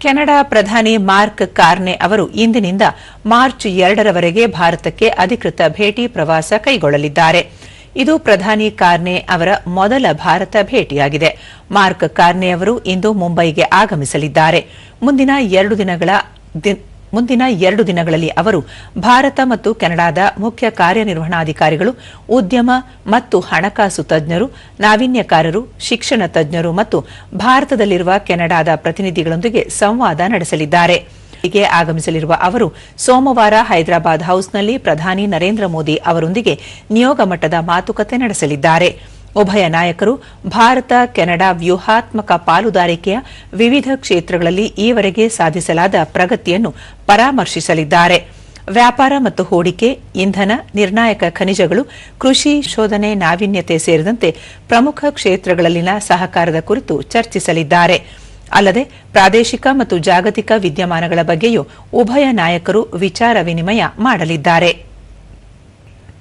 Canada ಪ್ರಧಾನಿ mark ಕಾರ್ನೆ ಅವರು ಇಂದಿನಿಂದ ಮಾರ್ಚ್ 2ರವರೆಗೆ ಭಾರತಕ್ಕೆ ಅಧಿಕೃತ ಭೇಟಿ ಪ್ರವಾಸ ಕೈಗೊಳ್ಳಲಿದ್ದಾರೆ. ಇದು ಪ್ರಧಾನಿ ಕಾರ್ನೆ ಅವರ ಮೊದಲ ಭಾರತ ಭೇಟಿಯಾಗಿದೆ. ಮಾರ್ಕ್ ಕಾರ್ನೆ ಅವರು ಇಂದು ಮುಂಬೈಗೆ ಆಗಮಿಸಲಿದ್ದಾರೆ. ಮುಂದಿನ 2 ದಿನಗಳಲ್ಲಿ ಅವರು ಭಾರತ ಮತ್ತು ಕೆನಡಾದ ಮುಖ್ಯ ಕಾರ್ಯನಿರ್ವಹಣಾಧಿಕಾರಿಗಳು, ಉದ್ಯಮ ಮತ್ತು ಹಣಕಾಸು ತಜ್ಞರು, ನಾವೀನ್ಯಕಾರರು, ಶಿಕ್ಷಣ ತಜ್ಞರು ಮತ್ತು ಭಾರತದಲ್ಲಿರುವ ಕೆನಡಾದ ಪ್ರತಿನಿಧಿಗಳೊಂದಿಗೆ ಸಂವಾದ ನಡೆಸಲಿದ್ದಾರೆ. ಇಲ್ಲಿಗೆ ಆಗಮಿಸಲಿರುವ ಅವರು ಸೋಮವಾರ ಹೈದರಾಬಾದ್ ಹೌಸ್ನಲ್ಲಿ ಪ್ರಧಾನಿ ನರೇಂದ್ರ ಮೋದಿ ಅವರೊಂದಿಗೆ ನಿಯೋಗ ಮಟ್ಟದ ಮಾತುಕತೆ ನಡೆಸಲಿದ್ದಾರೆ. ಉಭಯ ನಾಯಕರು ಭಾರತ ಕೆನಡಾ ವ್ಯೂಹಾತ್ಮಕ ಪಾಲುದಾರಿಕೆಯ ವಿವಿಧ ಕ್ಷೇತ್ರಗಳಲ್ಲಿ ಈವರೆಗೆ ಸಾಧಿಸಲಾದ ಪ್ರಗತಿಯನ್ನು ಪರಾಮರ್ಶಿಸಲಿದ್ದಾರೆ. ವ್ಯಾಪಾರ ಮತ್ತು ಹೂಡಿಕೆ, ಇಂಧನ, ನಿರ್ಣಾಯಕ ಖನಿಜಗಳು, ಕೃಷಿ, ಶೋಧನೆ, ನಾವೀನ್ಯತೆ ಸೇರಿದಂತೆ ಪ್ರಮುಖ ಕ್ಷೇತ್ರಗಳಲ್ಲಿನ ಸಹಕಾರದ ಕುರಿತು ಚರ್ಚಿಸಲಿದ್ದಾರೆ. ಅಲ್ಲದೆ ಪ್ರಾದೇಶಿಕ ಮತ್ತು ಜಾಗತಿಕ ವಿದ್ಯಮಾನಗಳ ಬಗ್ಗೆಯೂ ಉಭಯ ನಾಯಕರು ವಿಚಾರ ವಿನಿಮಯ ಮಾಡಲಿದ್ದಾರೆ.